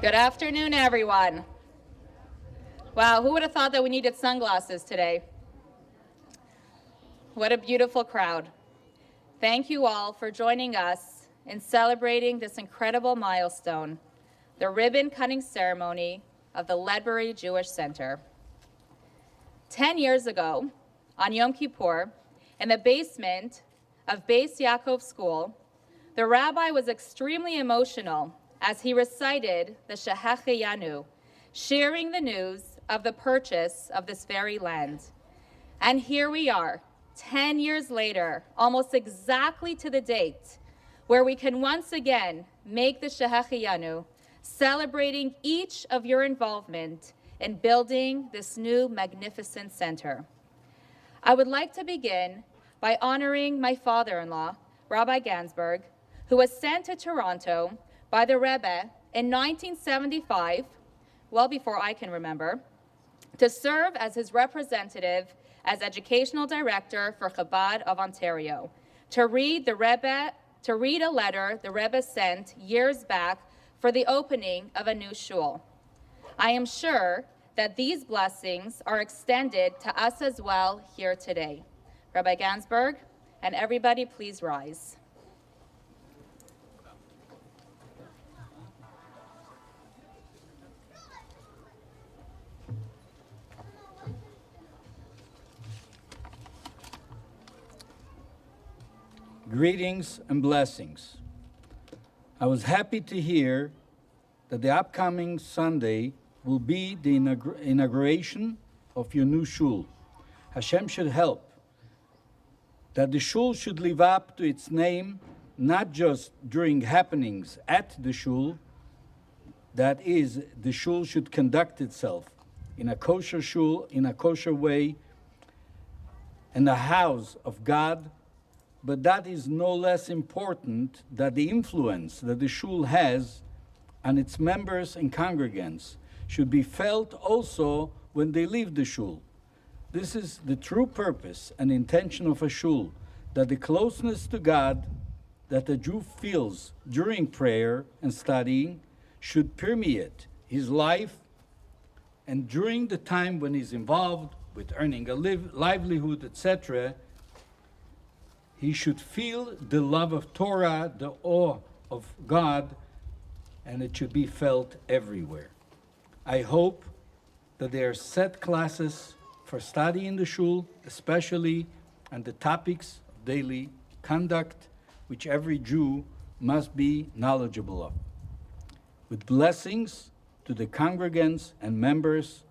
Good afternoon, everyone. Wow, who would have thought that we needed sunglasses today? What a beautiful crowd. Thank you all for joining us in celebrating this incredible milestone, the ribbon-cutting ceremony of the Ledbury Jewish Center. 10 years ago, on Yom Kippur, in the basement of Beis Yaakov School, the rabbi was extremely emotional as he recited the Shehecheyanu, sharing the news of the purchase of this very land. And here we are, 10 years later, almost exactly to the date, where we can once again make the Shehecheyanu, celebrating each of your involvement in building this new magnificent center. I would like to begin by honoring my father-in-law, Rabbi Gansberg, who was sent to Toronto by the Rebbe in 1975, well before I can remember, to serve as his representative as educational director for Chabad of Ontario, to read a letter the Rebbe sent years back for the opening of a new shul. I am sure that these blessings are extended to us as well here today. Rabbi Gansberg, and everybody please rise. Greetings and blessings. I was happy to hear that the upcoming Sunday will be the inauguration of your new shul. Hashem should help that the shul should live up to its name, not just during happenings at the shul, that is, the shul should conduct itself in a kosher shul, in a kosher way, in the house of God. But that is no less important than the influence that the shul has on its members and congregants should be felt also when they leave the shul. This is the true purpose and intention of a shul, that the closeness to God that a Jew feels during prayer and studying should permeate his life, and during the time when he's involved with earning a livelihood, etc., he should feel the love of Torah, the awe of God, and it should be felt everywhere. I hope that there are set classes for study in the shul, especially on the topics of daily conduct, which every Jew must be knowledgeable of. With blessings to the congregants and members,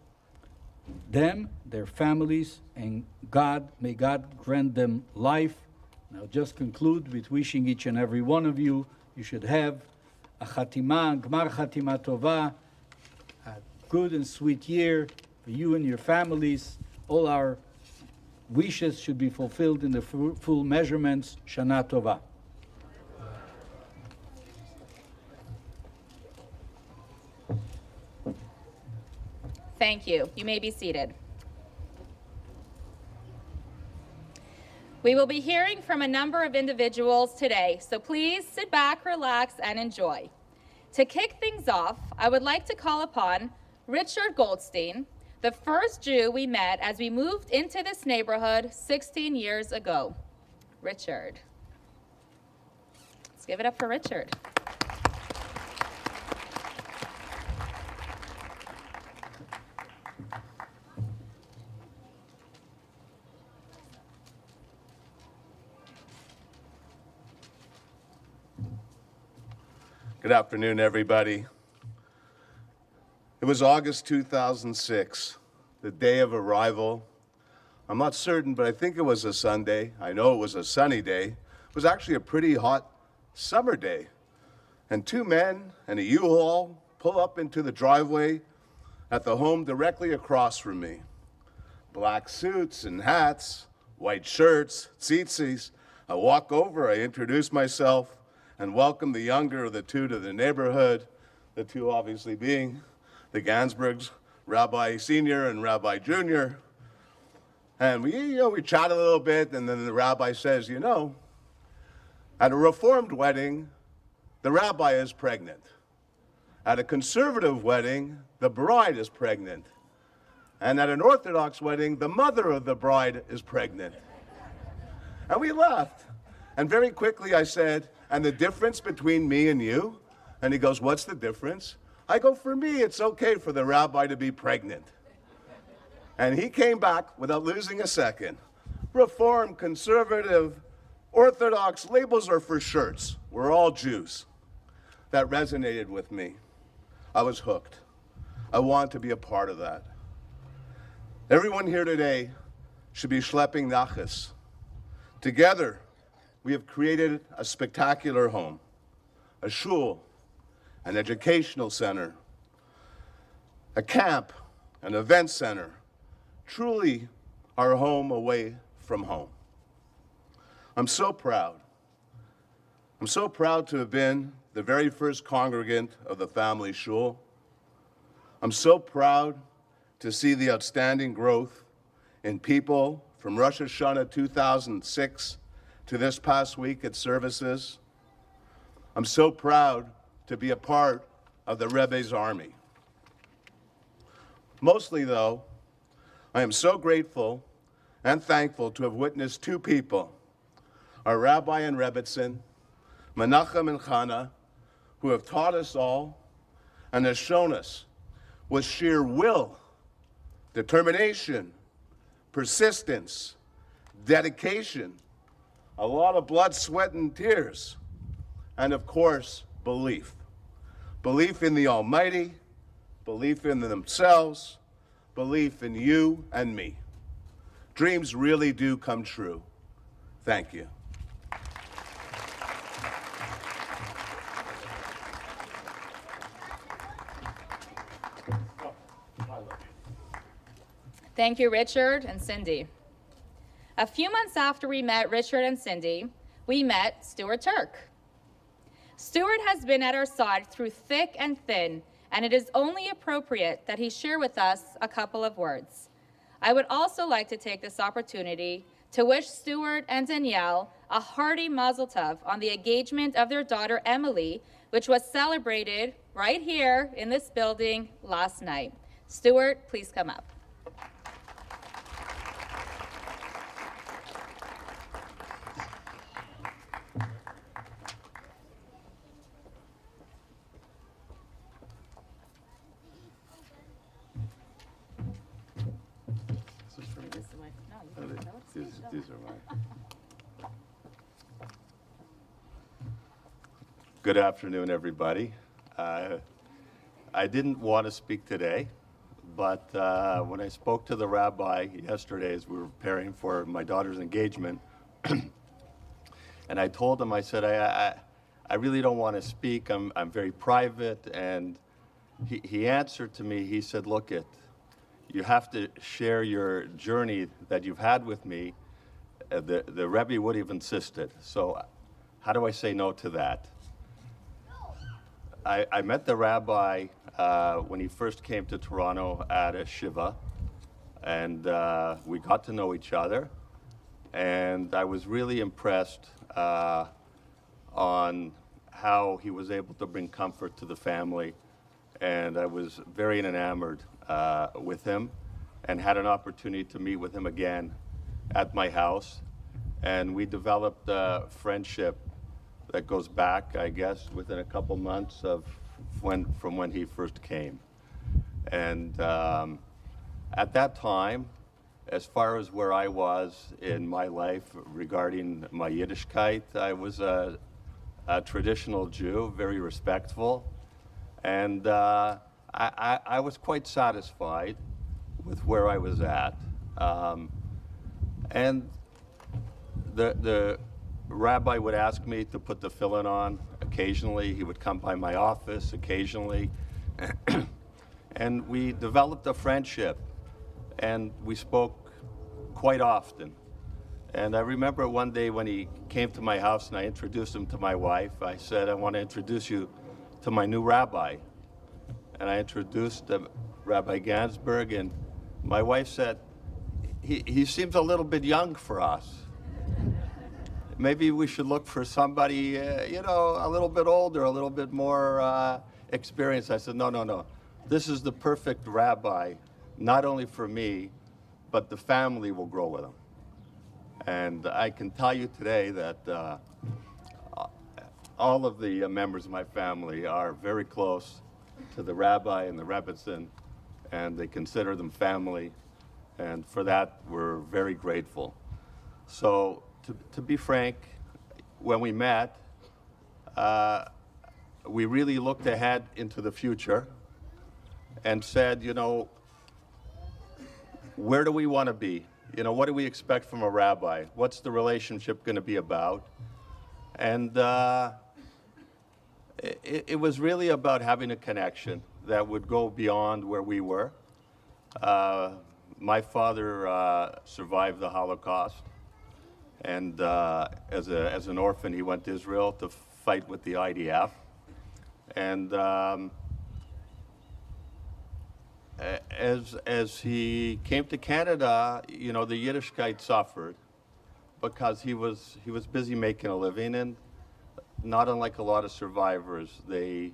them, their families, and God, may God grant them life. I'll just conclude with wishing each and every one of you, you should have a chatima, gmar chatima tova, a good and sweet year for you and your families. All our wishes should be fulfilled in the full measurements. Shana tova. Thank you. You may be seated. We will be hearing from a number of individuals today, so please sit back, relax, and enjoy. To kick things off, I would like to call upon Richard Goldstein, the first Jew we met as we moved into this neighborhood 16 years ago. Richard. Let's give it up for Richard. Good afternoon, everybody. It was August 2006, the day of arrival. I'm not certain, but I think it was a Sunday. I know it was a sunny day. It was actually a pretty hot summer day. And two men and a U-Haul pull up into the driveway at the home directly across from me. Black suits and hats, white shirts, tzitzis. I walk over, I introduce myself, and welcome the younger of the two to the neighborhood, the two obviously being the Gansbergs, Rabbi Senior and Rabbi Junior. And we chat a little bit, and then the rabbi says, at a Reformed wedding, the rabbi is pregnant. At a conservative wedding, the bride is pregnant. And at an Orthodox wedding, the mother of the bride is pregnant. And we laughed. And very quickly I said, and the difference between me and you? And he goes, what's the difference? I go, for me, it's okay for the rabbi to be pregnant. And he came back without losing a second. Reform, conservative, Orthodox, labels are for shirts. We're all Jews. That resonated with me. I was hooked. I wanted to be a part of that. Everyone here today should be schlepping nachas. Together, we have created a spectacular home, a shul, an educational center, a camp, an event center, truly our home away from home. I'm so proud. I'm so proud to have been the very first congregant of the family shul. I'm so proud to see the outstanding growth in people from Rosh Hashanah 2006 to this past week at services. I'm so proud to be a part of the Rebbe's army. Mostly, though, I am so grateful and thankful to have witnessed two people, our Rabbi and Rebbitzin, Menachem and Chana, who have taught us all and has shown us with sheer will, determination, persistence, dedication, a lot of blood, sweat, and tears, and of course, belief. Belief in the Almighty, belief in themselves, belief in you and me. Dreams really do come true. Thank you. Thank you, Richard and Cindy. A few months after we met Richard and Cindy, we met Stuart Turk. Stuart has been at our side through thick and thin, and it is only appropriate that he share with us a couple of words. I would also like to take this opportunity to wish Stuart and Danielle a hearty mazel tov on the engagement of their daughter Emily, which was celebrated right here in this building last night. Stuart, please come up. These are mine. Good afternoon, everybody. I didn't want to speak today, but when I spoke to the rabbi yesterday as we were preparing for my daughter's engagement, and I told him, I said, I really don't want to speak. I'm very private. And he answered to me, he said, look, you have to share your journey that you've had with me. The Rebbe would have insisted. So how do I say no to that? I met the rabbi when he first came to Toronto at a shiva, and we got to know each other. And I was really impressed on how he was able to bring comfort to the family. And I was very enamored with him, and had an opportunity to meet with him again at my house. And we developed a friendship that goes back, I guess, within a couple months from when he first came. And at that time, as far as where I was in my life regarding my Yiddishkeit, I was a traditional Jew, very respectful. And I was quite satisfied with where I was at. And the rabbi would ask me to put the fill-in on occasionally. He would come by my office occasionally. And we developed a friendship, and we spoke quite often. And I remember one day when he came to my house and I introduced him to my wife, I said, I want to introduce you to my new rabbi. And I introduced Rabbi Gansberg, and my wife said, he seems a little bit young for us. Maybe we should look for somebody, a little bit older, a little bit more experience, I said, no, no, no. This is the perfect rabbi, not only for me, but the family will grow with him. And I can tell you today that all of the members of my family are very close to the rabbi and the rebbitzin, and they consider them family. And for that, we're very grateful. So to be frank, when we met, we really looked ahead into the future and said, you know, where do we want to be? You know, what do we expect from a rabbi? What's the relationship going to be about? And it was really about having a connection that would go beyond where we were. My father survived the Holocaust, and as an orphan, he went to Israel to fight with the IDF. And as he came to Canada, you know, the Yiddishkeit suffered because he was busy making a living, and not unlike a lot of survivors, they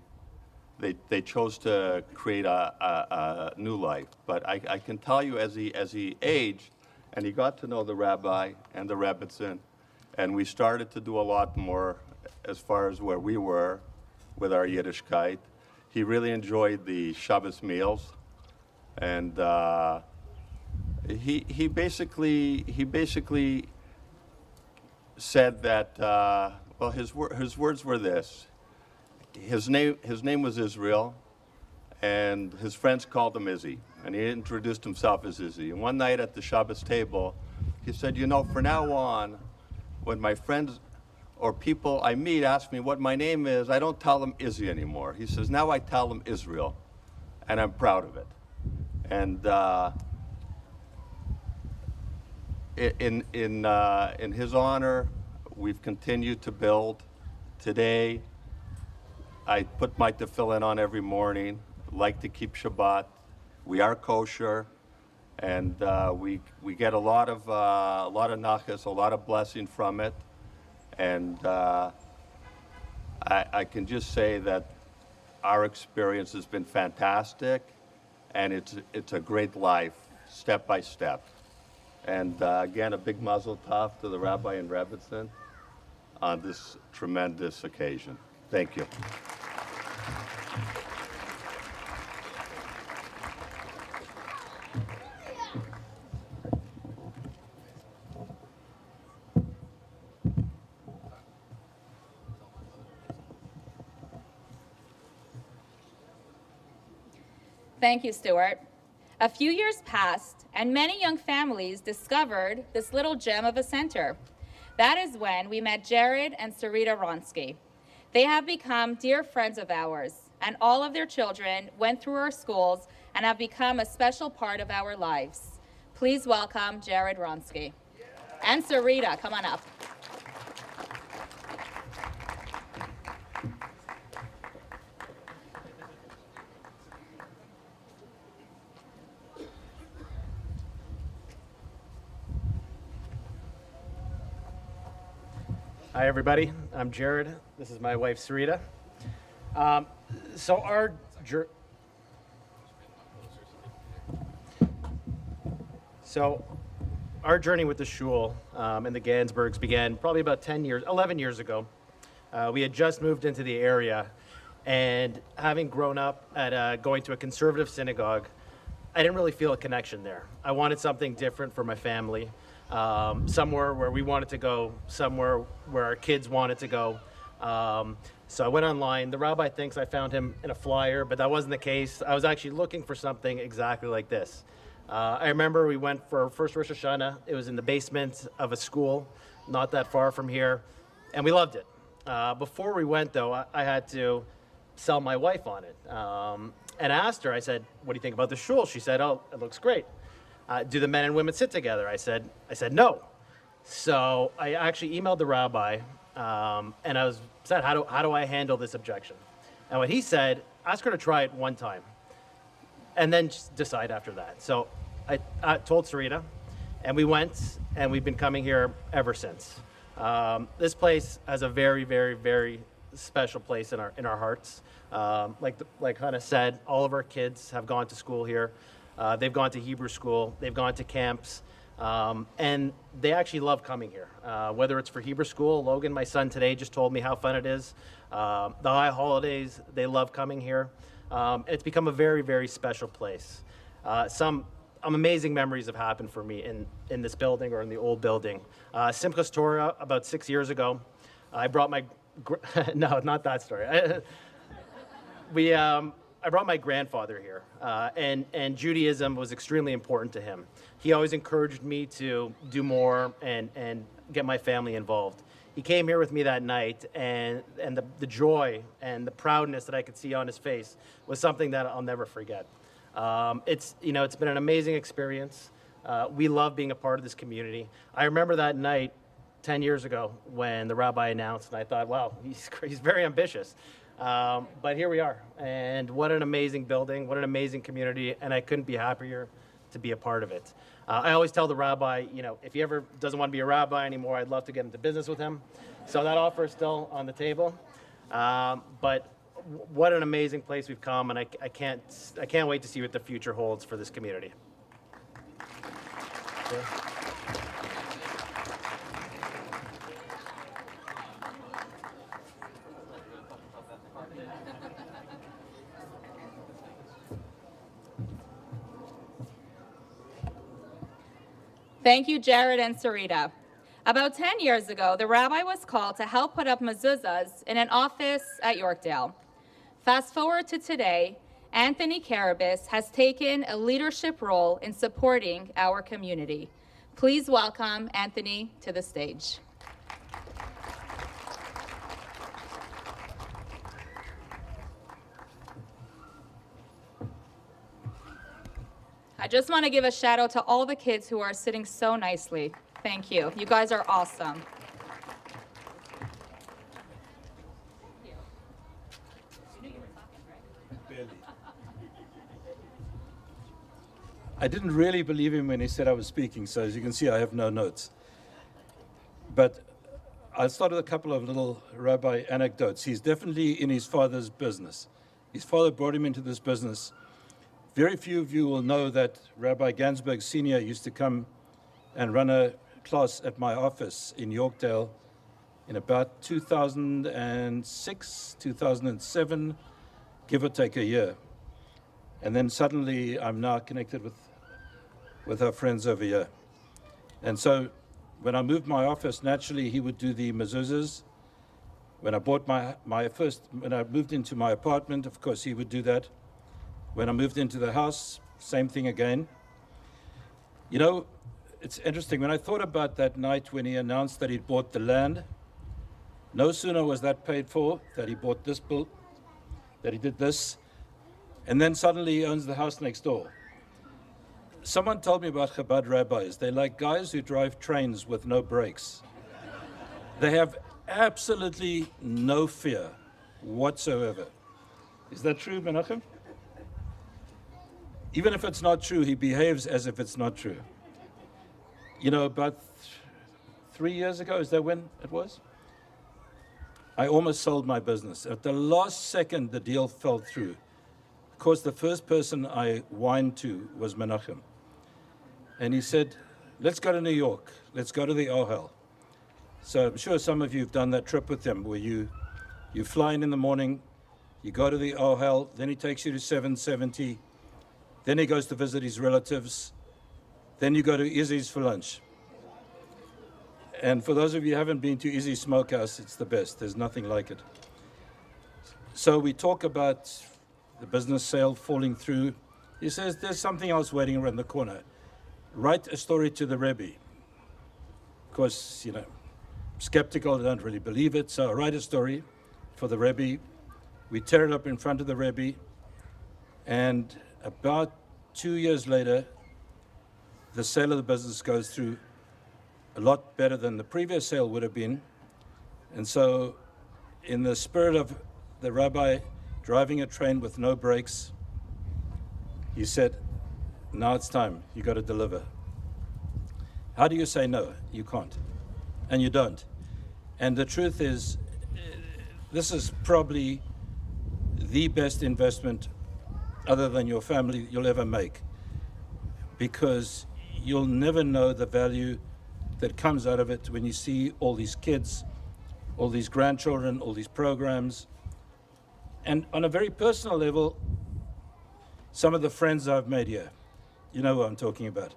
chose to create a new life. But I can tell you, as he aged and he got to know the rabbi and the rebbitzin, and we started to do a lot more as far as where we were with our Yiddishkeit. He really enjoyed the Shabbos meals, and he basically said that well, his words were this. His name was Israel, and his friends called him Izzy, and he introduced himself as Izzy. And one night at the Shabbos table, he said, you know, from now on, when my friends or people I meet ask me what my name is, I don't tell them Izzy anymore. He says, now I tell them Israel, and I'm proud of it. And in his honor, we've continued to build. Today, I put my tefillin on every morning, like to keep Shabbat. We are kosher, and we get a lot of nachas, a lot of blessing from it. And I can just say that our experience has been fantastic, and it's a great life, step by step. And again, a big mazel tov to the rabbi and rebbitzin on this tremendous occasion. Thank you. Thank you, Stuart. A few years passed, and many young families discovered this little gem of a center. That is when we met Jared and Sarita Ronsky. They have become dear friends of ours, and all of their children went through our schools and have become a special part of our lives. Please welcome Jared Ronsky. And Sarita, come on up. Hi, everybody. I'm Jared. This is my wife, Sarita. So our journey with the shul and the Gansbergs began probably about 11 years ago. We had just moved into the area, and having grown up at going to a conservative synagogue, I didn't really feel a connection there. I wanted something different for my family. Somewhere where we wanted to go, somewhere where our kids wanted to go. So I went online. The rabbi thinks I found him in a flyer, but that wasn't the case. I was actually looking for something exactly like this. I remember we went for our first Rosh Hashanah. It was in the basement of a school, not that far from here, and we loved it. Before we went, though, I had to sell my wife on it. And I asked her, I said, what do you think about the shul? She said, oh, it looks great. Do the men and women sit together? I said no. So I actually emailed the rabbi, and I said, how do I handle this objection? And what he said, ask her to try it one time, and then just decide after that. So I told Sarita, and we went, and we've been coming here ever since. This place has a very, very, very special place in our hearts. Like Hannah said, all of our kids have gone to school here. They've gone to Hebrew school. They've gone to camps. And they actually love coming here, whether it's for Hebrew school. Logan, my son, today just told me how fun it is. The high holidays, they love coming here. It's become a very, very special place. Some amazing memories have happened for me in this building or in the old building. Simchas Torah, about 6 years ago, I brought my, no, not that story. I brought my grandfather here, and Judaism was extremely important to him. He always encouraged me to do more and get my family involved. He came here with me that night, and the joy and the proudness that I could see on his face was something that I'll never forget. It's been an amazing experience. We love being a part of this community. I remember that night 10 years ago when the rabbi announced, and I thought, wow, he's very ambitious. But here we are, and what an amazing building, what an amazing community, and I couldn't be happier to be a part of it. I always tell the rabbi, if he ever doesn't want to be a rabbi anymore, I'd love to get into business with him. So that offer is still on the table. But what an amazing place we've come, and I can't wait to see what the future holds for this community. Yeah. Thank you, Jared and Sarita. About 10 years ago, the rabbi was called to help put up mezuzahs in an office at Yorkdale. Fast forward to today, Anthony Carabas has taken a leadership role in supporting our community. Please welcome Anthony to the stage. I just want to give a shout out to all the kids who are sitting so nicely. Thank you. You guys are awesome. I didn't really believe him when he said I was speaking, so as you can see, I have no notes. But I'll start with a couple of little rabbi anecdotes. He's definitely in his father's business. His father brought him into this business. Very few of you will know that Rabbi Gansberg Sr. used to come and run a class at my office in Yorkdale in about 2006, 2007, give or take a year. And then suddenly I'm now connected with our friends over here. And so when I moved my office, naturally he would do the mezuzahs. When I bought when I moved into my apartment, of course he would do that. When I moved into the house, same thing again. It's interesting. When I thought about that night when he announced that he'd bought the land, no sooner was that paid for, that he bought this bill, that he did this, and then suddenly he owns the house next door. Someone told me about Chabad rabbis. They're like guys who drive trains with no brakes. They have absolutely no fear whatsoever. Is that true, Menachem? Even if it's not true, he behaves as if it's not true. About 3 years ago, is that when it was? I almost sold my business. At the last second, the deal fell through. Of course, the first person I whined to was Menachem. And he said, let's go to New York. Let's go to the Ohel. So I'm sure some of you have done that trip with him where you fly in the morning, you go to the Ohel, then he takes you to 770, then he goes to visit his relatives, then you go to Izzy's for lunch. And for those of you who haven't been to Izzy's Smokehouse, it's the best. There's nothing like it. So we talk about the business sale falling through. He says, there's something else waiting around the corner. Write a story to the Rebbe. Of course, I'm skeptical, I don't really believe it, so I write a story for the Rebbe. We tear it up in front of the Rebbe, and about 2 years later, the sale of the business goes through a lot better than the previous sale would have been. And so, in the spirit of the rabbi driving a train with no brakes, he said, now it's time, you got to deliver. How do you say no? You can't. And you don't. And the truth is, this is probably the best investment other than your family you'll ever make, because you'll never know the value that comes out of it when you see all these kids, all these grandchildren, all these programs. And on a very personal level, some of the friends I've made here, you know who I'm talking about,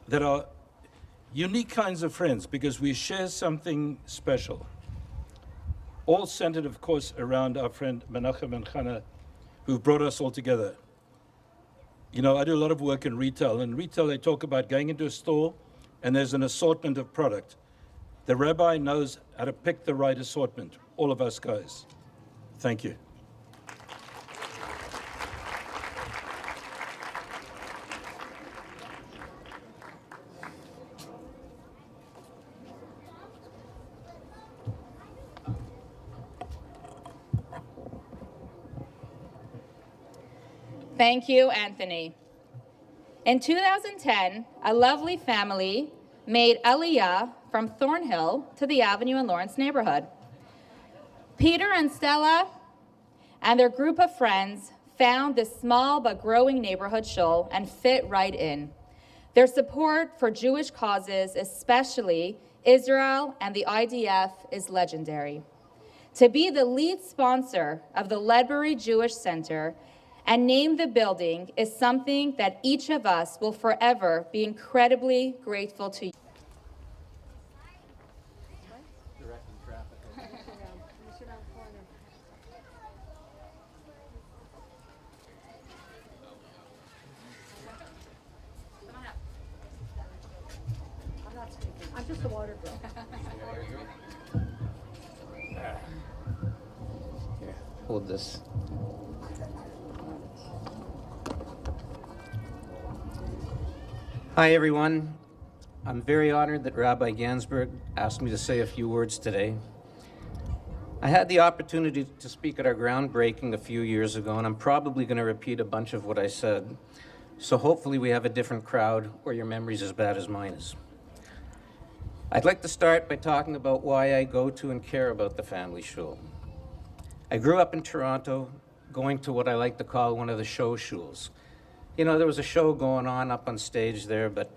that are unique kinds of friends because we share something special. All centered, of course, around our friend Menachem and Chana, who've brought us all together. You know, I do a lot of work in retail. In retail, they talk about going into a store and there's an assortment of product. The rabbi knows how to pick the right assortment, all of us guys. Thank you. Thank you, Anthony. In 2010, a lovely family made Aliyah from Thornhill to the Avenue and Lawrence neighborhood. Peter and Stella and their group of friends found this small but growing neighborhood shul and fit right in. Their support for Jewish causes, especially Israel and the IDF, is legendary. To be the lead sponsor of the Ledbury Jewish Center and name the building is something that each of us will forever be incredibly grateful to. I'm just the water girl. Here, hold this. Hi, everyone. I'm very honored that Rabbi Gansberg asked me to say a few words today. I had the opportunity to speak at our groundbreaking a few years ago, and I'm probably going to repeat a bunch of what I said. So hopefully we have a different crowd, or your memory's as bad as mine is. I'd like to start by talking about why I go to and care about the family shul. I grew up in Toronto, going to what I like to call one of the show shuls. You know, there was a show going on up on stage there, but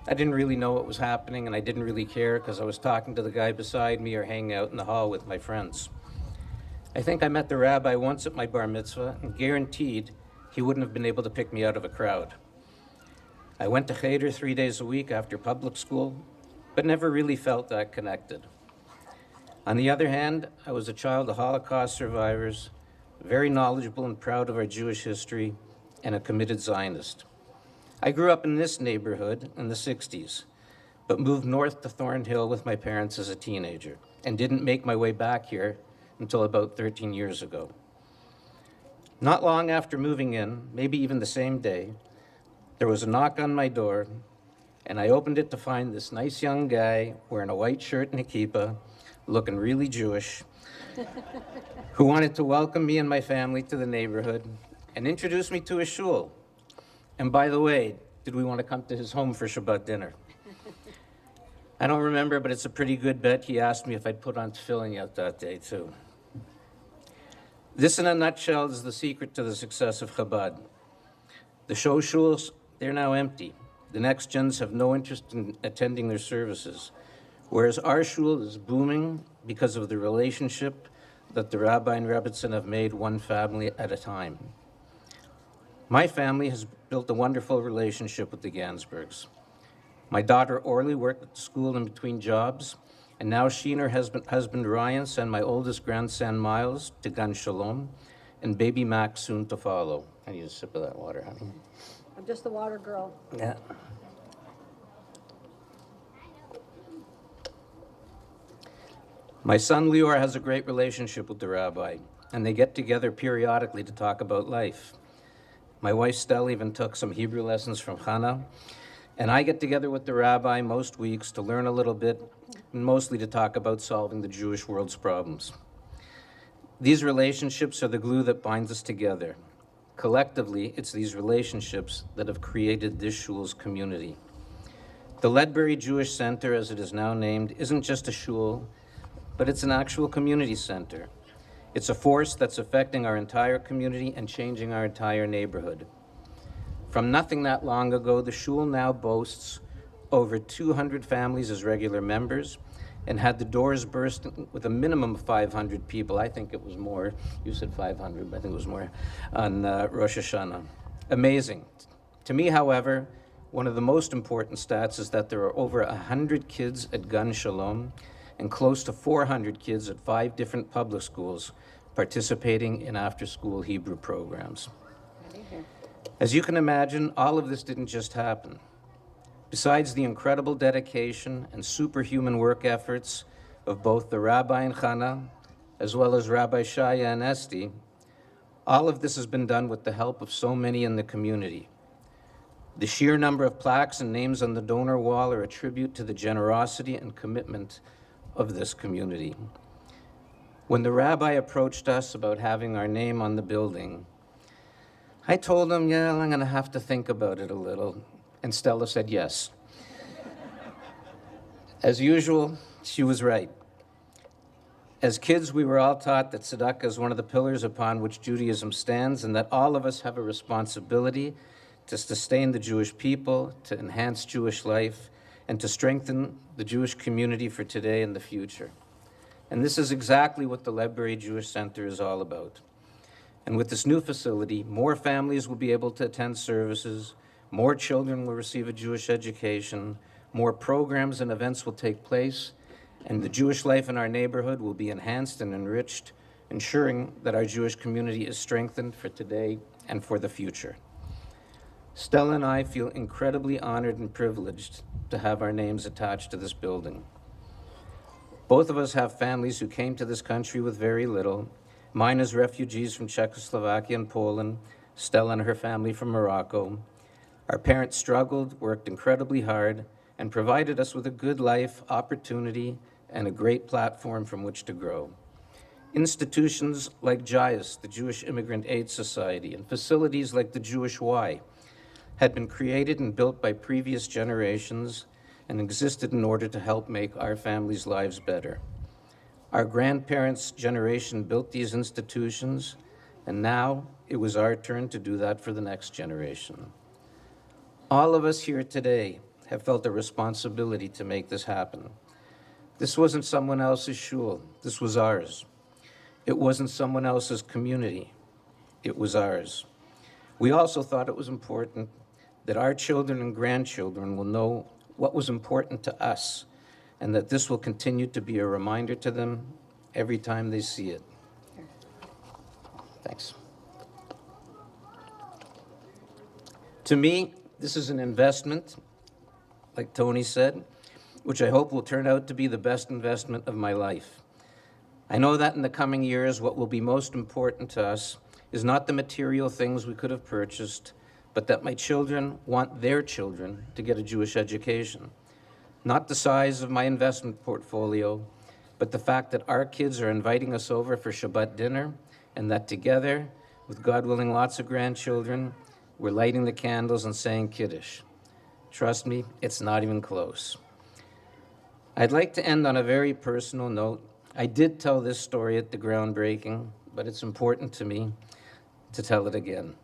I didn't really know what was happening, and I didn't really care because I was talking to the guy beside me or hanging out in the hall with my friends. I think I met the rabbi once at my bar mitzvah, and guaranteed he wouldn't have been able to pick me out of a crowd. I went to Cheder 3 days a week after public school, but never really felt that connected. On the other hand, I was a child of Holocaust survivors, very knowledgeable and proud of our Jewish history, and a committed Zionist. I grew up in this neighborhood in the 60s, but moved north to Thornhill with my parents as a teenager, and didn't make my way back here until about 13 years ago. Not long after moving in, maybe even the same day, there was a knock on my door, and I opened it to find this nice young guy wearing a white shirt and a kippah, looking really Jewish, who wanted to welcome me and my family to the neighborhood and introduce me to his shul. And by the way, did we want to come to his home for Shabbat dinner? I don't remember, but it's a pretty good bet he asked me if I'd put on tefillin yet that day, too. This, in a nutshell, is the secret to the success of Chabad. The show shuls, they're now empty. The next gens have no interest in attending their services, whereas our shul is booming because of the relationship that the rabbi and rebbitzin have made one family at a time. My family has built a wonderful relationship with the Gansbergs. My daughter Orly worked at the school in between jobs, and now she and her husband Ryan send my oldest grandson Miles to Gan Shalom, and baby Max soon to follow. I need a sip of that water, honey. I'm just the water girl. Yeah. My son Lior has a great relationship with the rabbi, and they get together periodically to talk about life. My wife Stella even took some Hebrew lessons from Hannah, and I get together with the rabbi most weeks to learn a little bit, and mostly to talk about solving the Jewish world's problems. These relationships are the glue that binds us together. Collectively, it's these relationships that have created this shul's community. The Ledbury Jewish Center, as it is now named, isn't just a shul, but it's an actual community center. It's a force that's affecting our entire community and changing our entire neighborhood. From nothing that long ago, the shul now boasts over 200 families as regular members and had the doors bursting with a minimum of 500 people. I think it was more. You said 500, but I think it was more on Rosh Hashanah. Amazing. To me, however, one of the most important stats is that there are over 100 kids at Gun Shalom and close to 400 kids at 5 different public schools participating in after-school Hebrew programs. As you can imagine, all of this didn't just happen. Besides the incredible dedication and superhuman work efforts of both the Rabbi and Chana, as well as Rabbi Shaya and Esti, all of this has been done with the help of so many in the community. The sheer number of plaques and names on the donor wall are a tribute to the generosity and commitment of this community. When the rabbi approached us about having our name on the building, I told him, yeah, I'm gonna have to think about it a little. And Stella said yes. As usual, she was right. As kids, we were all taught that tzedakah is one of the pillars upon which Judaism stands and that all of us have a responsibility to sustain the Jewish people, to enhance Jewish life, and to strengthen the Jewish community for today and the future. And this is exactly what the Ledbury Jewish Center is all about. And with this new facility, more families will be able to attend services, more children will receive a Jewish education, more programs and events will take place, and the Jewish life in our neighborhood will be enhanced and enriched, ensuring that our Jewish community is strengthened for today and for the future. Stella and I feel incredibly honored and privileged to have our names attached to this building. Both of us have families who came to this country with very little. Mine as refugees from Czechoslovakia and Poland, Stella and her family from Morocco. Our parents struggled, worked incredibly hard, and provided us with a good life, opportunity, and a great platform from which to grow. Institutions like JIAS, the Jewish Immigrant Aid Society, and facilities like the Jewish Y had been created and built by previous generations and existed in order to help make our families' lives better. Our grandparents' generation built these institutions, and now it was our turn to do that for the next generation. All of us here today have felt a responsibility to make this happen. This wasn't someone else's shul, this was ours. It wasn't someone else's community, it was ours. We also thought it was important that our children and grandchildren will know what was important to us, and that this will continue to be a reminder to them every time they see it. Thanks. To me, this is an investment, like Tony said, which I hope will turn out to be the best investment of my life. I know that in the coming years, what will be most important to us is not the material things we could have purchased, but that my children want their children to get a Jewish education. Not the size of my investment portfolio, but the fact that our kids are inviting us over for Shabbat dinner, and that together, with God willing lots of grandchildren, we're lighting the candles and saying Kiddush. Trust me, it's not even close. I'd like to end on a very personal note. I did tell this story at the groundbreaking, but it's important to me to tell it again.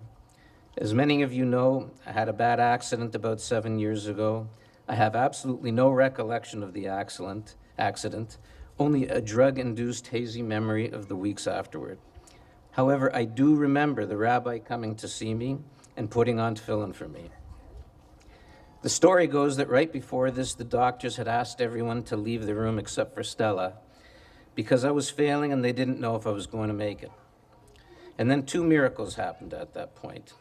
As many of you know, I had a bad accident about 7 years ago. I have absolutely no recollection of the accident, only a drug-induced hazy memory of the weeks afterward. However, I do remember the rabbi coming to see me and putting on tefillin for me. The story goes that right before this, the doctors had asked everyone to leave the room except for Stella because I was failing and they didn't know if I was going to make it. And then 2 miracles happened at that point.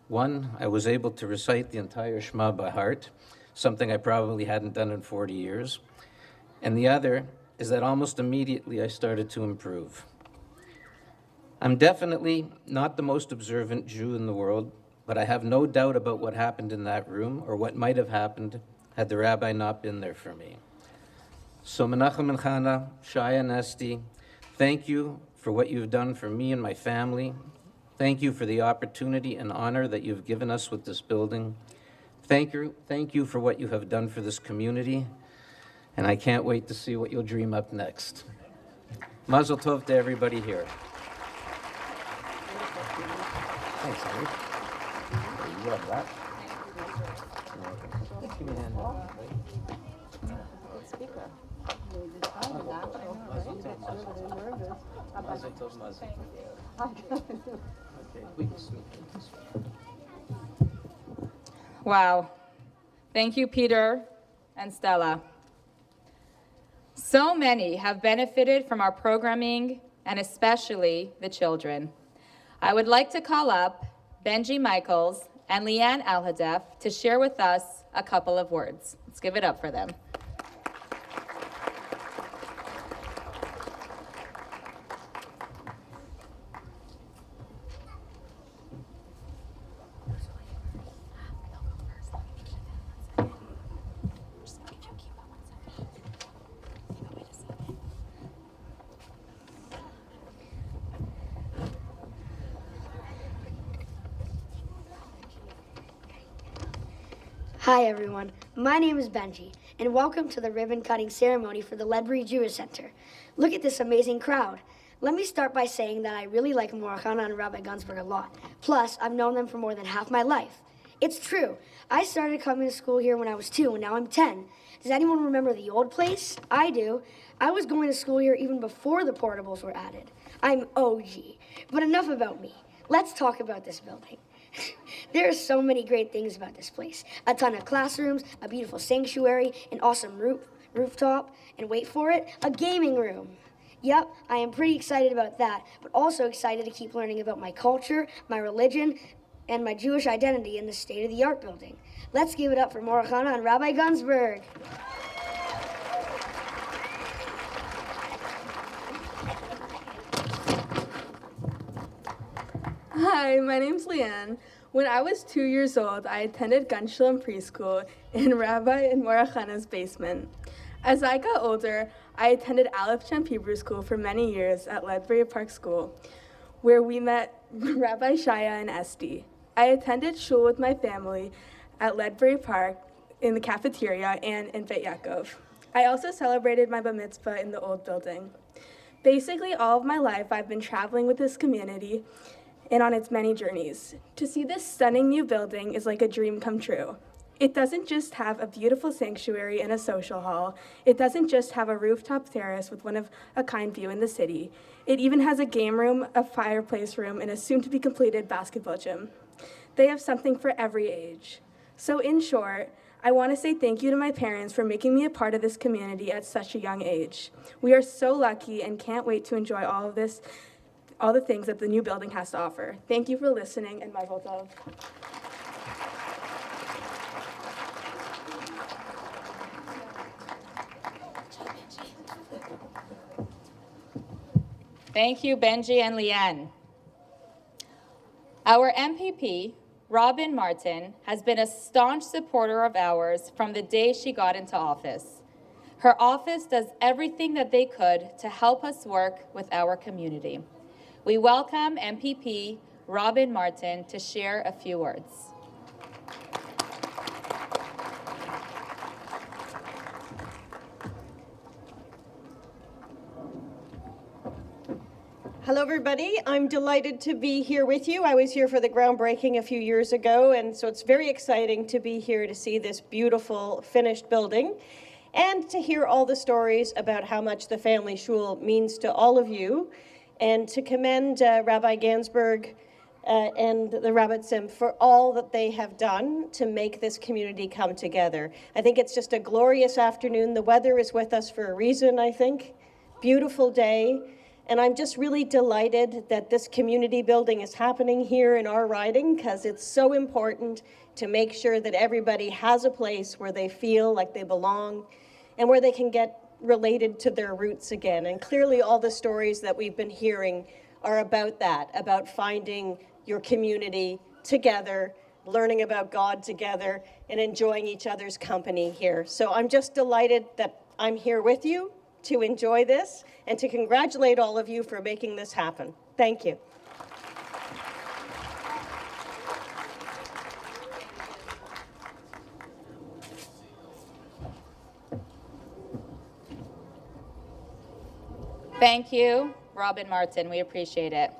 One, I was able to recite the entire Shema by heart, something I probably hadn't done in 40 years. And the other is that almost immediately I started to improve. I'm definitely not the most observant Jew in the world, but I have no doubt about what happened in that room or what might have happened had the rabbi not been there for me. So Menachem and Chana, Shaya and Esti, thank you for what you've done for me and my family. Thank you for the opportunity and honor that you've given us with this building. Thank you for what you have done for this community, and I can't wait to see what you'll dream up next. Mazel tov to everybody here. Thanks, Henry. You love that. Give me a hand. Mazel tov, mazel tov. Okay, we can sneak in this way. Wow. Thank you, Peter and Stella. So many have benefited from our programming, and especially the children. I would like to call up Benji Michaels and Leanne Alhadef to share with us a couple of words. Let's give it up for them. Hi everyone, my name is Benji, and welcome to the ribbon cutting ceremony for the Ledbury Jewish Center. Look at this amazing crowd. Let me start by saying that I really like Morachana and Rabbi Gunsberg a lot. Plus, I've known them for more than half my life. It's true, I started coming to school here when I was 2, and now I'm 10. Does anyone remember the old place? I do. I was going to school here even before the portables were added. I'm OG. But enough about me. Let's talk about this building. There are so many great things about this place. A ton of classrooms, a beautiful sanctuary, an awesome rooftop, and wait for it, a gaming room. Yep, I am pretty excited about that, but also excited to keep learning about my culture, my religion, and my Jewish identity in the state-of-the-art building. Let's give it up for Morachana and Rabbi Gunsberg. Hi, my name's Leanne. When I was 2 years old, I attended Gun Shalom preschool in Rabbi and Morachana's basement. As I got older, I attended Aleph Champ Hebrew School for many years at Ledbury Park School, where we met Rabbi Shaya and Esty. I attended shul with my family at Ledbury Park in the cafeteria and in Bet Yaakov. I also celebrated my bar mitzvah in the old building. Basically, all of my life, I've been traveling with this community and on its many journeys. To see this stunning new building is like a dream come true. It doesn't just have a beautiful sanctuary and a social hall. It doesn't just have a rooftop terrace with one-of-a-kind view in the city. It even has a game room, a fireplace room, and a soon-to-be-completed basketball gym. They have something for every age. So in short, I want to say thank you to my parents for making me a part of this community at such a young age. We are so lucky and can't wait to enjoy all the things that the new building has to offer. Thank you for listening, and Mazel Tov. Thank you, Benji and Leanne. Our MPP, Robin Martin, has been a staunch supporter of ours from the day she got into office. Her office does everything that they could to help us work with our community. We welcome MPP Robin Martin to share a few words. Hello, everybody. I'm delighted to be here with you. I was here for the groundbreaking a few years ago, and so it's very exciting to be here to see this beautiful finished building and to hear all the stories about how much the family shul means to all of you, and to commend Rabbi Gansberg and the Rabbitzim for all that they have done to make this community come together. I think it's just a glorious afternoon. The weather is with us for a reason, I think. Beautiful day. And I'm just really delighted that this community building is happening here in our riding, because it's so important to make sure that everybody has a place where they feel like they belong and where they can get related to their roots again. And clearly all the stories that we've been hearing are about that, about finding your community together, learning about God together, and enjoying each other's company here. So I'm just delighted that I'm here with you to enjoy this and to congratulate all of you for making this happen. Thank you. Thank you, Robin Martin. We appreciate it.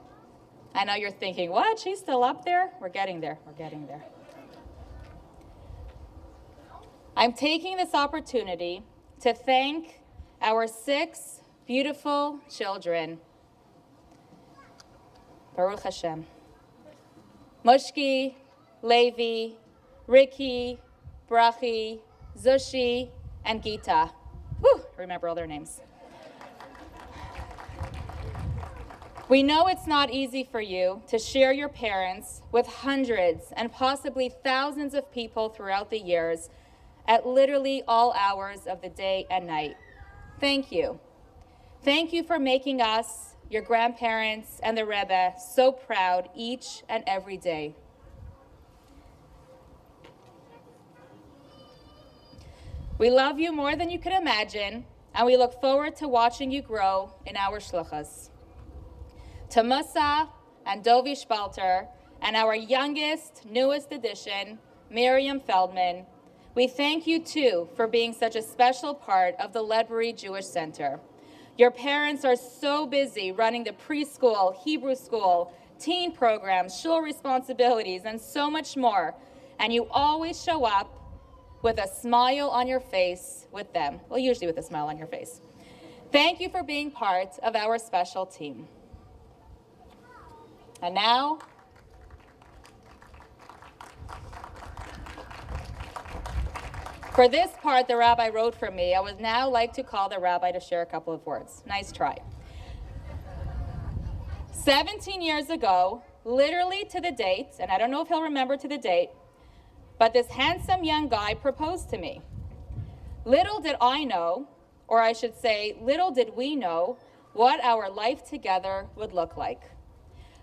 I know you're thinking, what? She's still up there? We're getting there. We're getting there. I'm taking this opportunity to thank our 6 beautiful children. Baruch Hashem. Mushki, Levi, Ricky, Brachi, Zushi, and Gita. Whew, remember all their names. We know it's not easy for you to share your parents with hundreds and possibly thousands of people throughout the years at literally all hours of the day and night. Thank you. Thank you for making us, your grandparents, and the Rebbe so proud each and every day. We love you more than you can imagine, and we look forward to watching you grow in our shluchas. To Musa and Dovi Spalter, and our youngest, newest addition, Miriam Feldman, we thank you too for being such a special part of the Ledbury Jewish Center. Your parents are so busy running the preschool, Hebrew school, teen programs, shul responsibilities, and so much more, and you always show up with a smile on your face with them. Well, usually with a smile on your face. Thank you for being part of our special team. And now, for this part the rabbi wrote for me, I would now like to call the rabbi to share a couple of words. Nice try. 17 years ago, literally to the date, and I don't know if he'll remember to the date, but this handsome young guy proposed to me. Little did I know, or I should say, little did we know, what our life together would look like.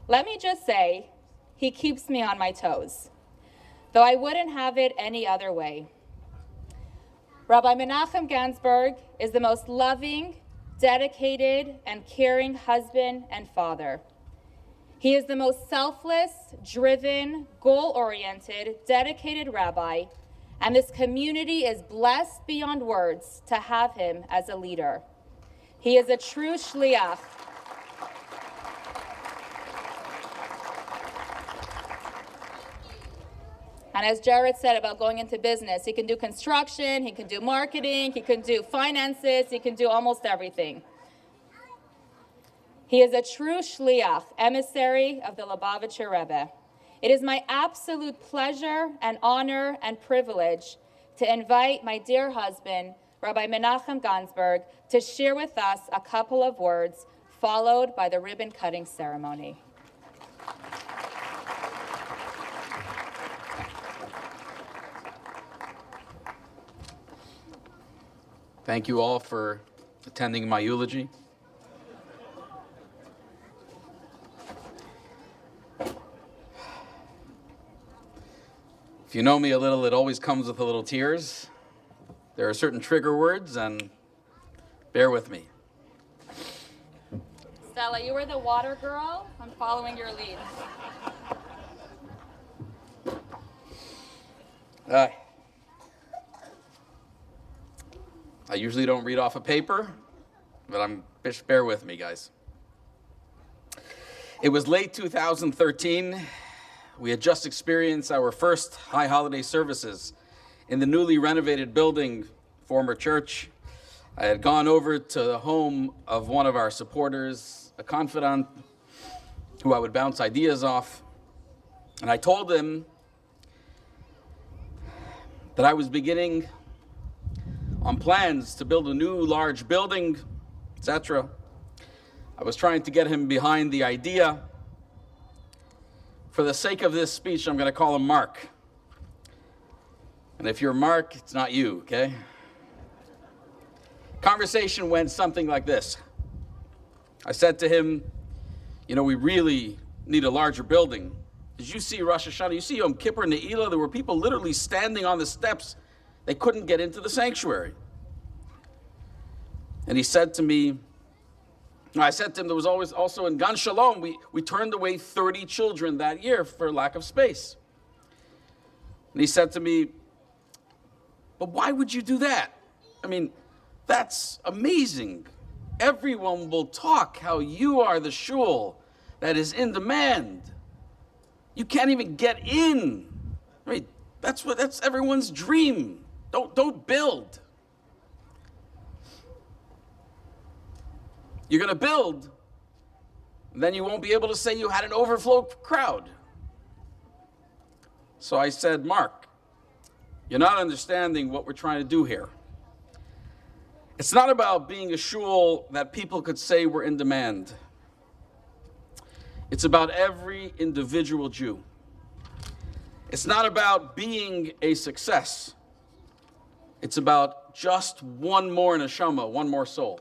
Let me just say, he keeps me on my toes, though I wouldn't have it any other way. Rabbi Menachem Gansberg is the most loving, dedicated, and caring husband and father. He is the most selfless, driven, goal-oriented, dedicated rabbi, and this community is blessed beyond words to have him as a leader. He is a true shliach. And as Jared said about going into business, he can do construction, he can do marketing, he can do finances, he can do almost everything. He is a true shliach, emissary of the Lubavitcher Rebbe. It is my absolute pleasure and honor and privilege to invite my dear husband, Rabbi Menachem Gansberg, to share with us a couple of words, followed by the ribbon-cutting ceremony. Thank you all for attending my eulogy. If you know me a little, it always comes with a little tears. There are certain trigger words, and bear with me. Stella, you were the water girl. I'm following your lead. I usually don't read off a paper, but just bear with me, guys. It was late 2013. We had just experienced our first high holiday services in the newly renovated building, former church. I had gone over to the home of one of our supporters, a confidant, who I would bounce ideas off. And I told him that I was beginning on plans to build a new large building, etc. I was trying to get him behind the idea. For the sake of this speech, I'm going to call him Mark. And if you're Mark, it's not you, okay? Conversation went something like this. I said to him, you know, we really need a larger building. Did you see Rosh Hashanah? You see Yom Kippur, Ne'ilah? There were people literally standing on the steps. They couldn't get into the sanctuary. And he said to me, I said to him, there was always also in Gan Shalom, we turned away 30 children that year for lack of space. And he said to me, but why would you do that? I mean, that's amazing. Everyone will talk how you are the shul that is in demand. You can't even get in. I mean, that's everyone's dream. Don't build. You're going to build, then you won't be able to say you had an overflow crowd. So I said, Mark, you're not understanding what we're trying to do here. It's not about being a shul that people could say we're in demand. It's about every individual Jew. It's not about being a success. It's about just one more neshama, one more soul.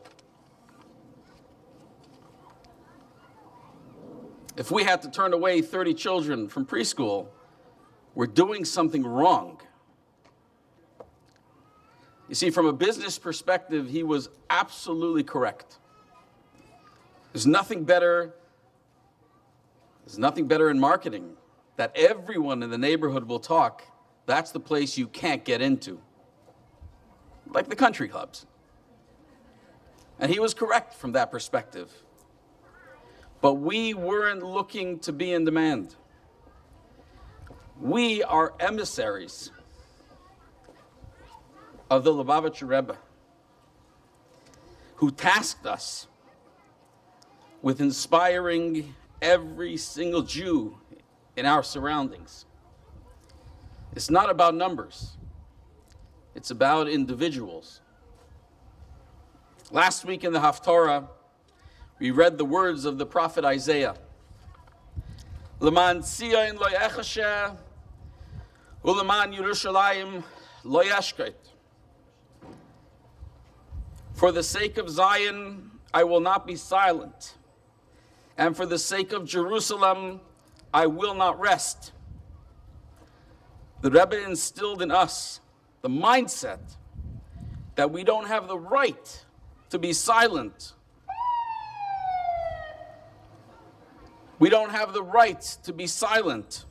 If we had to turn away 30 children from preschool, we're doing something wrong. You see, from a business perspective, he was absolutely correct. There's nothing better in marketing that everyone in the neighborhood will talk. That's the place you can't get into, like the country clubs. And he was correct from that perspective. But we weren't looking to be in demand. We are emissaries of the Lubavitcher Rebbe, who tasked us with inspiring every single Jew in our surroundings. It's not about numbers. It's about individuals. Last week in the Haftarah, we read the words of the prophet Isaiah. L'man Tzion lo yechashe, u'leman Yerushalayim lo yashket. For the sake of Zion, I will not be silent. And for the sake of Jerusalem, I will not rest. The Rebbe instilled in us the mindset that we don't have the right to be silent. We don't have the right to be silent.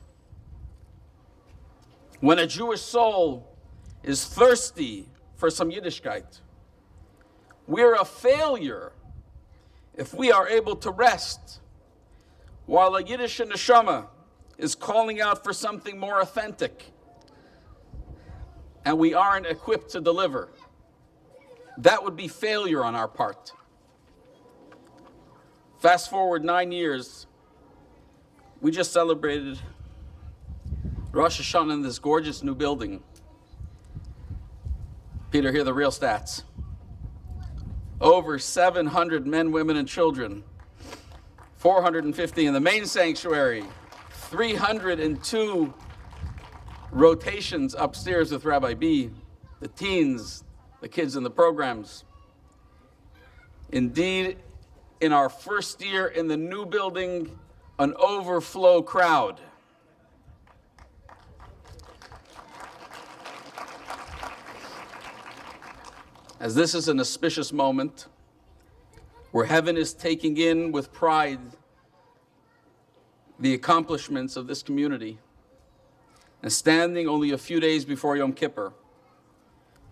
When a Jewish soul is thirsty for some Yiddishkeit, we're a failure if we are able to rest while a Yiddish neshama is calling out for something more authentic and we aren't equipped to deliver. That would be failure on our part. Fast forward 9 years, we just celebrated Rosh Hashanah in this gorgeous new building. Peter, here are the real stats. Over 700 men, women, and children. 450 in the main sanctuary. 302 rotations upstairs with Rabbi B. The teens, the kids in the programs. Indeed, in our first year in the new building, an overflow crowd. As this is an auspicious moment where heaven is taking in with pride the accomplishments of this community, and standing only a few days before Yom Kippur,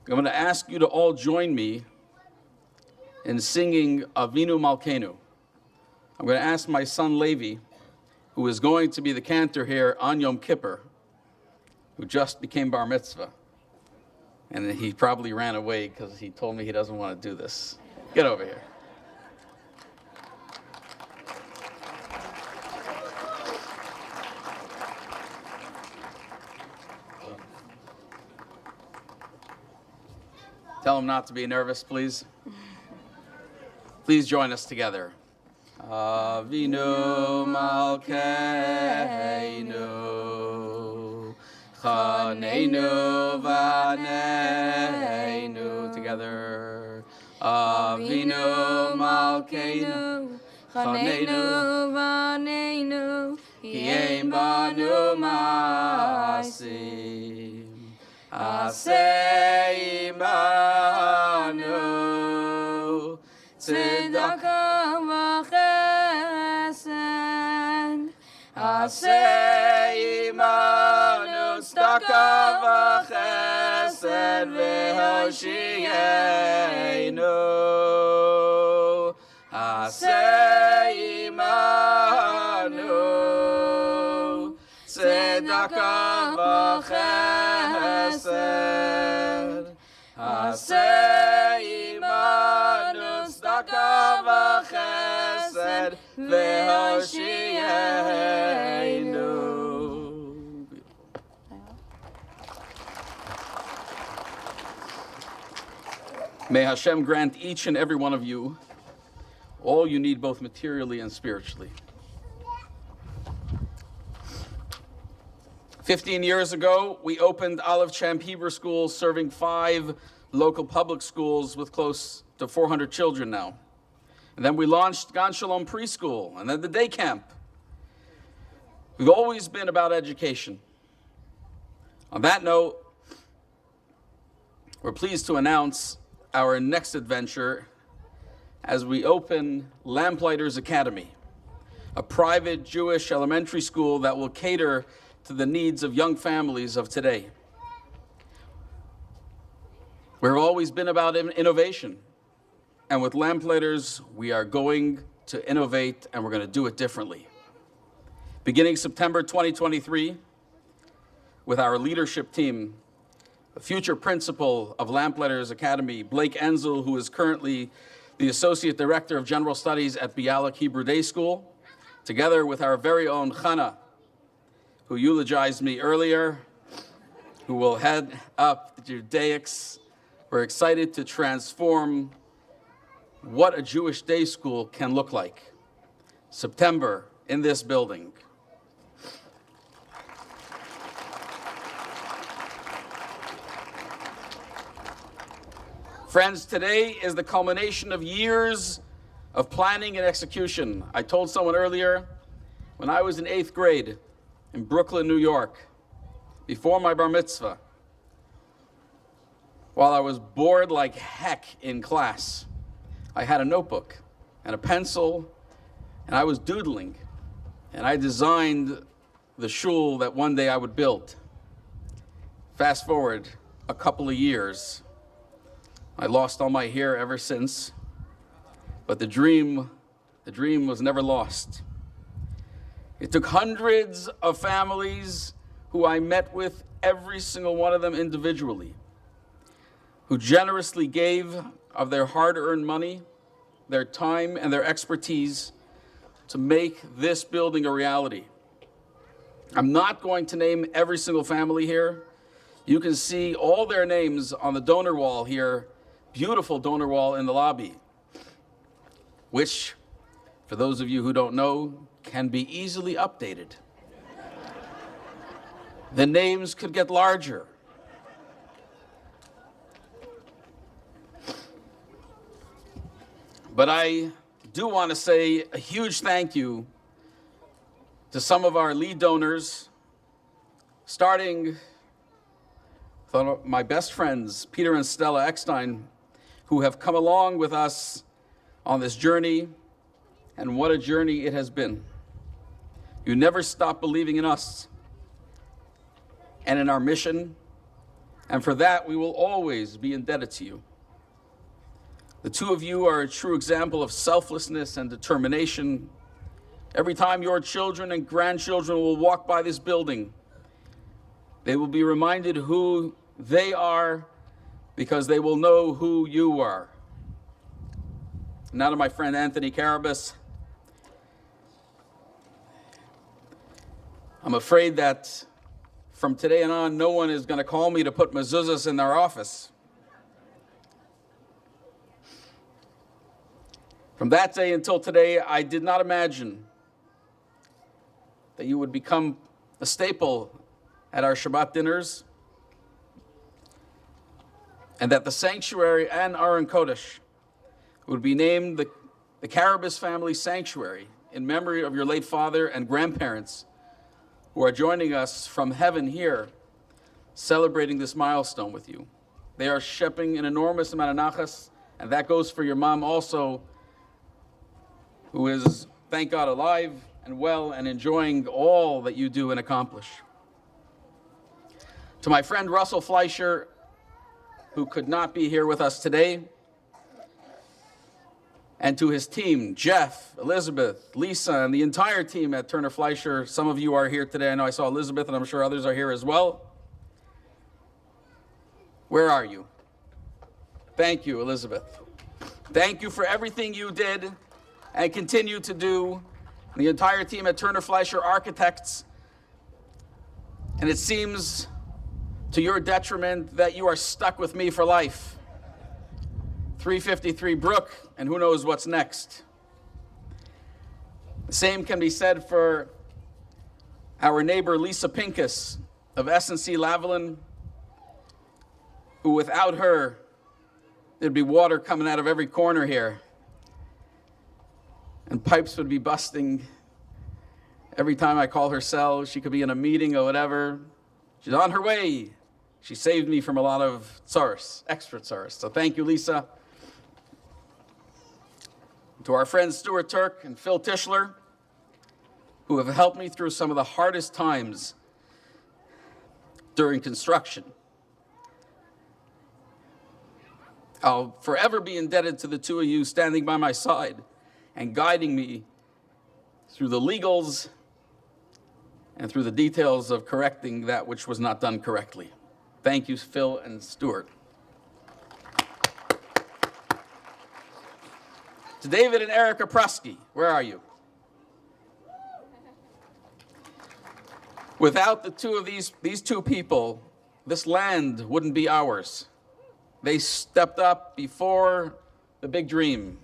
I'm going to ask you to all join me in singing Avinu Malkeinu. I'm going to ask my son Levi, who is going to be the cantor here on Yom Kippur, who just became bar mitzvah. And he probably ran away because he told me he doesn't want to do this. Get over here. Tell him not to be nervous, please. Please join us together. Avinu Malkeinu, Chaneinu Vaneinu. Together. Avinu Malkeinu, Chaneinu Vaneinu, Kiyem Banu Masim. Aseh imanu tzedakah v'chesed. Aseh imanu tzedakah v'chesed v'hoshienu. tzedakah v'chesed. Aseh imanu tzedakah v'chesed v'hoshienu. May Hashem grant each and every one of you all you need both materially and spiritually. 15 years ago, we opened Olive Champ Hebrew School, serving 5 local public schools with close to 400 children now. And then we launched Gan Shalom Preschool, and then the day camp. We've always been about education. On that note, we're pleased to announce our next adventure as we open Lamplighters Academy, a private Jewish elementary school that will cater to the needs of young families of today. We've always been about innovation, and with Lamplighters, we are going to innovate, and we're going to do it differently. Beginning September 2023, with our leadership team, the future principal of Lamplighters Academy, Blake Enzel, who is currently the Associate Director of General Studies at Bialik Hebrew Day School, together with our very own Chana, who eulogized me earlier, who will head up the Judaics. We're excited to transform what a Jewish day school can look like. September, in this building. Friends, today is the culmination of years of planning and execution. I told someone earlier, when I was in 8th grade in Brooklyn, New York, before my bar mitzvah, while I was bored like heck in class, I had a notebook and a pencil, and I was doodling, and I designed the shul that one day I would build. Fast forward a couple of years, I lost all my hair ever since, but the dream was never lost. It took hundreds of families who I met with, every single one of them individually, who generously gave of their hard-earned money, their time, and their expertise to make this building a reality. I'm not going to name every single family here. You can see all their names on the donor wall here, beautiful donor wall in the lobby, which, for those of you who don't know, can be easily updated. The names could get larger. But I do want to say a huge thank you to some of our lead donors, starting with my best friends, Peter and Stella Eckstein, who have come along with us on this journey, and what a journey it has been. You never stop believing in us and in our mission, and for that we will always be indebted to you. The two of you are a true example of selflessness and determination. Every time your children and grandchildren will walk by this building, they will be reminded who they are, because they will know who you are. Now to my friend Anthony Carabas. I'm afraid that from today on, no one is going to call me to put mezuzahs in their office. From that day until today, I did not imagine that you would become a staple at our Shabbat dinners, and that the sanctuary and Aron Kodesh would be named the Carabas Family Sanctuary in memory of your late father and grandparents who are joining us from heaven here, celebrating this milestone with you. They are shephing an enormous amount of nachas, and that goes for your mom also, who is, thank God, alive and well and enjoying all that you do and accomplish. To my friend Russell Fleischer, who could not be here with us today, and to his team, Jeff, Elizabeth, Lisa, and the entire team at Turner Fleischer. Some of you are here today. I know I saw Elizabeth, and I'm sure others are here as well. Where are you? Thank you, Elizabeth. Thank you for everything you did and continue to do. The entire team at Turner Fleischer Architects. And it seems to your detriment that you are stuck with me for life. 353 Brook, and who knows what's next. The same can be said for our neighbor Lisa Pincus of S&C Lavalin, who without her, there'd be water coming out of every corner here. And pipes would be busting every time I call her cell. She could be in a meeting or whatever. She's on her way. She saved me from a lot of tsaros, extra tsaros. So thank you, Lisa. To our friends Stuart Turk and Phil Tischler, who have helped me through some of the hardest times during construction. I'll forever be indebted to the two of you standing by my side and guiding me through the legals and through the details of correcting that which was not done correctly. Thank you, Phil and Stuart. To David and Erica Prusky, where are you? Without the two of these two people, this land wouldn't be ours. They stepped up before the big dream.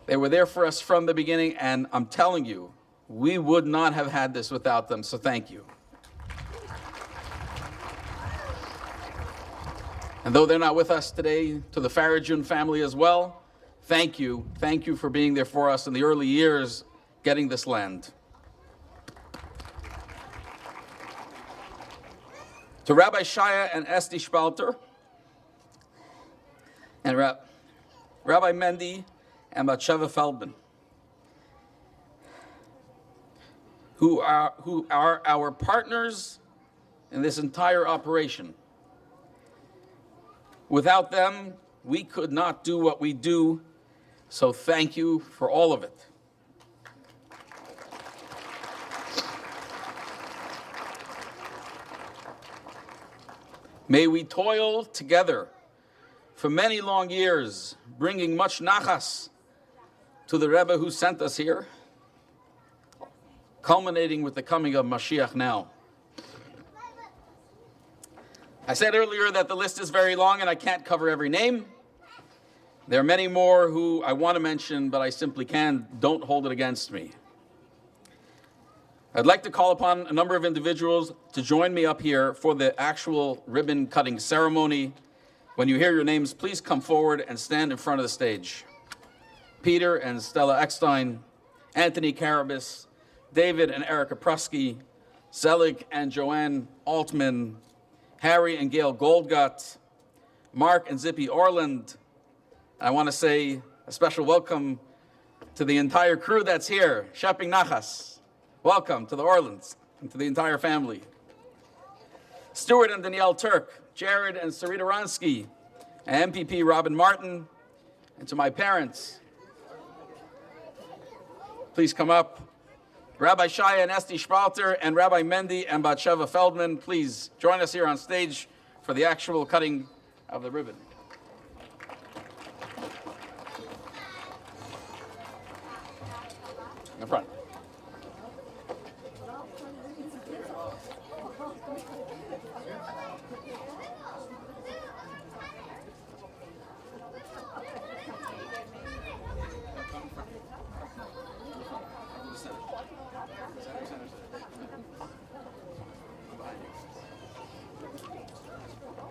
They were there for us from the beginning, and I'm telling you, we would not have had this without them, so thank you. And though they're not with us today, to the Farajun family as well, thank you. Thank you for being there for us in the early years getting this land. To Rabbi Shaya and Esti Spalter, and Rabbi Mendy and Batsheva Feldman, who are our partners in this entire operation. Without them, we could not do what we do, so thank you for all of it. May we toil together for many long years, bringing much nachas to the Rebbe who sent us here, culminating with the coming of Mashiach now. I said earlier that the list is very long and I can't cover every name. There are many more who I want to mention, but I simply can't. Don't hold it against me. I'd like to call upon a number of individuals to join me up here for the actual ribbon cutting ceremony. When you hear your names, please come forward and stand in front of the stage. Peter and Stella Eckstein, Anthony Carabas, David and Erica Prusky, Zelig and Joanne Altman, Harry and Gail Goldgut, Mark and Zippy Orland. I want to say a special welcome to the entire crew that's here. Sheping Nachas. Welcome to the Orlands and to the entire family. Stuart and Danielle Turk, Jared and Sarita Ronsky, and MPP Robin Martin, and to my parents, please come up. Rabbi Shaya and Esti Spalter and Rabbi Mendy and Batsheva Feldman, please join us here on stage for the actual cutting of the ribbon. In the front.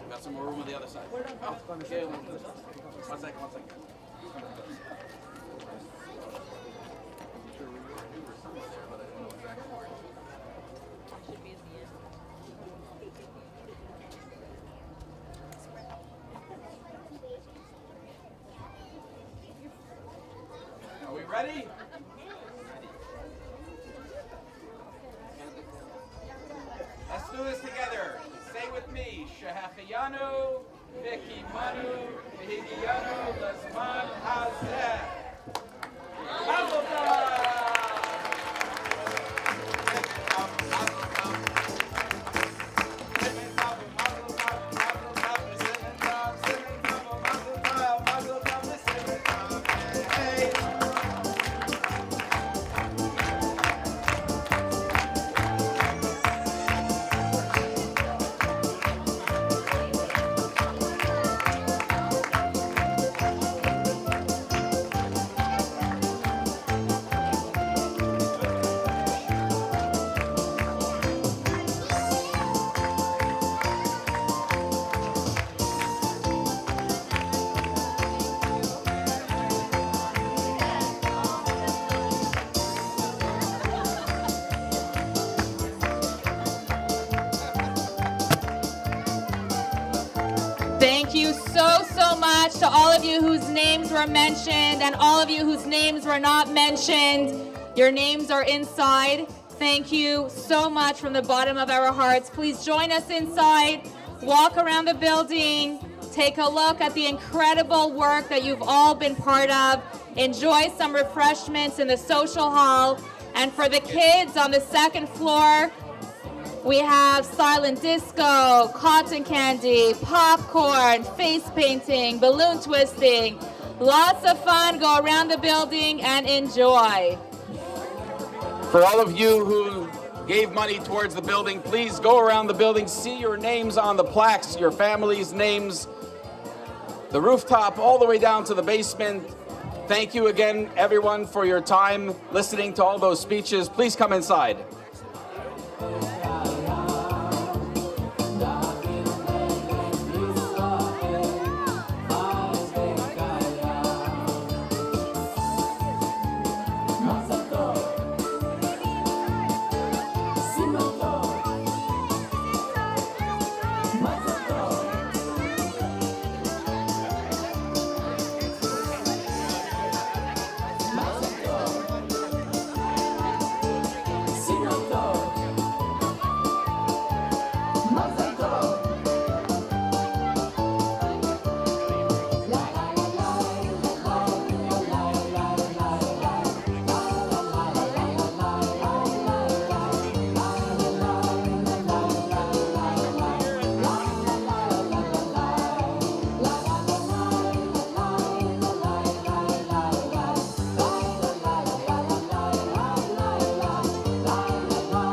Got some more room on the other side. Oh, okay, one second. Are we ready? Let's do this together. Say with me, Shehachiyanu, Vikimanu, Vihigiyanu, Lazman, Haz. Thank you so much to all of you whose names were mentioned and all of you whose names were not mentioned. Your names are inside. Thank you so much from the bottom of our hearts. Please join us inside, walk around the building, take a look at the incredible work that you've all been part of. Enjoy some refreshments in the social hall. And for the kids on the second floor, we have silent disco, cotton candy, popcorn, face painting, balloon twisting. Lots of fun. Go around the building and enjoy. For all of you who gave money towards the building, please go around the building, see your names on the plaques, your family's names, the rooftop all the way down to the basement. Thank you again, everyone, for your time listening to all those speeches. Please come inside.